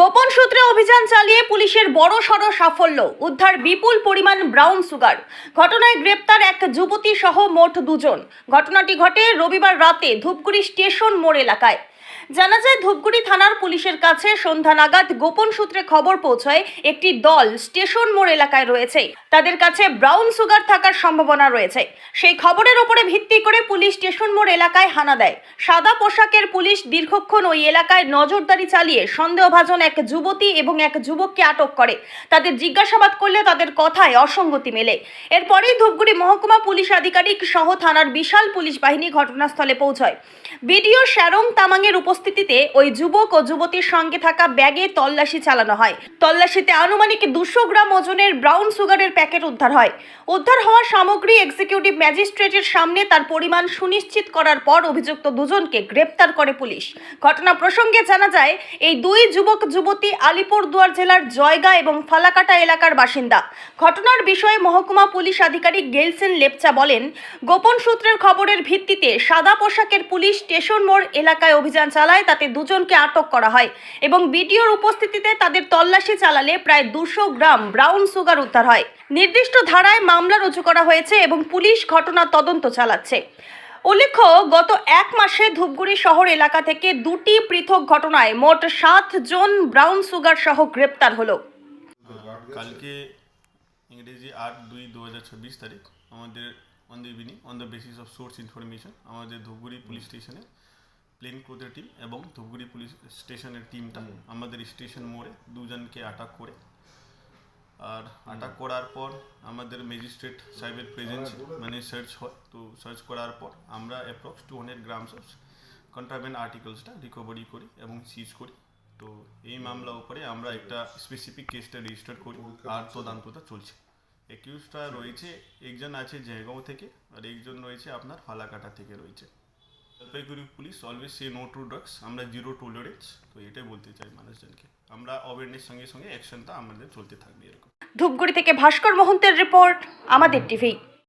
গোপন সূত্রে অভিযান চালিয়ে পুলিশের বড়সড় সাফল্য, উদ্ধার বিপুল পরিমাণ ব্রাউন সুগার। ঘটনায় গ্রেপ্তার এক যুবতী সহ মোট দুজন। ঘটনাটি ঘটে রবিবার রাতে ধূপগুড়ি স্টেশন মোড় এলাকায়। জানা যায়, ধূপগুড়ি থানার পুলিশের কাছে সন্ধ্যা নাগাদ গোপন সূত্রে খবর পৌঁছায় একটি দল স্টেশন মোড় এলাকায় রয়েছে, তাদের কাছে ব্রাউন সুগার থাকার সম্ভাবনা রয়েছে। সেই খবরের উপরে ভিত্তি করে পুলিশ স্টেশন মোড় এলাকায় হানা দেয়। সাদা পোশাকের পুলিশ দীর্ঘক্ষণ ওই এলাকায় নজরদারি চালিয়ে সন্দেহভাজন এক যুবতী এবং এক যুবককে আটক করে। তাদের জিজ্ঞাসাবাদ করলে তাদের কথায় অসঙ্গতি মেলে। এরপরেই ধূপগুড়ি মহকুমা পুলিশ আধিকারিক সহ থানার বিশাল পুলিশ বাহিনী ঘটনাস্থলে পৌঁছয়। বিডিও শ্যারং তামাংয়ের উপস্থিতিতে ওই যুবক ও যুবতীর সঙ্গে থাকা ব্যাগে তল্লাশি চালানো হয়। তল্লাশিতে আনুমানিক 200 গ্রাম ওজনের ব্রাউন সুগারের প্যাকেট উদ্ধার হয়। উদ্ধার হওয়া সামগ্রী এক্সিকিউটিভ ম্যাজিস্ট্রেটের সামনে তার পরিমাণ সুনিশ্চিত করার পর অভিযুক্ত দুজনকে গ্রেপ্তার করে পুলিশ। ঘটনা প্রসঙ্গে জানা যায়, এই দুই যুবক যুবতী আলিপুরদুয়ার জেলার জয়গা এবং ফালাকাটা এলাকার বাসিন্দা। ঘটনার বিষয়ে মহকুমা পুলিশ আধিকারিক গেলসেন লেপচা বলেন, গোপন সূত্রের খবরের ভিত্তিতে সাদা পোশাকের পুলিশ স্টেশন মোড় এলাকায় অভিযান চালায়, তাতে দুজনকে আটক করা হয় এবং বিডিওর উপস্থিতিতে তাদের তল্লাশি চালালে প্রায় 200 গ্রাম ব্রাউন সুগার উদ্ধার হয়। নির্দিষ্ট ধারায় মামলা রুজু করা হয়েছে এবং পুলিশ ঘটনা তদন্ত চালাচ্ছে। উল্লেখ্য, গত এক মাসে ধূপগুড়ি শহর এলাকা থেকে দুটি পৃথক ঘটনায় মোট 7 জন ব্রাউন সুগার সহ গ্রেপ্তার হলো। কালকে ইংরেজি 8/2/2026 তারিখ আমাদের on the basis of swords information আমাদের ধূপগুড়ি পুলিশ স্টেশনে প্লেন ক্লোথের টিম এবং ধূপগুড়ি পুলিশ স্টেশনের টিমটা আমাদের স্টেশন মোড়ে দুজনকে অ্যাটাক করে, আর অ্যাটাক করার পর আমাদের ম্যাজিস্ট্রেট সাহেবের প্রেজেন্স মানে সার্চ হয়। তো সার্চ করার পর আমরা অ্যাপ্রক্স 200 গ্রামস অফ কন্ট্রাব্যান্ড আর্টিকেলসটা রিকভারি করি এবং সিজ করি। তো এই মামলা উপরে আমরা একটা স্পেসিফিক কেসটা রেজিস্টার করি আর তদন্তটা চলছে। একিউজটা রয়েছে, একজন আছে জয়গাঁও থেকে আর একজন রয়েছে আপনার ফালাকাটা থেকে রয়েছে। Jalpaiguri police always say no to drugs, আমরা জিরো টলারেন্স। তো এটাই বলতে চাই মানুষজনকে, আমরা অ্যাওয়ারনেস সঙ্গে সঙ্গে অ্যাকশনটা আমাদের চলতে থাকবে এরকম। ধূপগুড়ি থেকে ভাস্কর মহন্তের রিপোর্ট, আমাদের টিভি।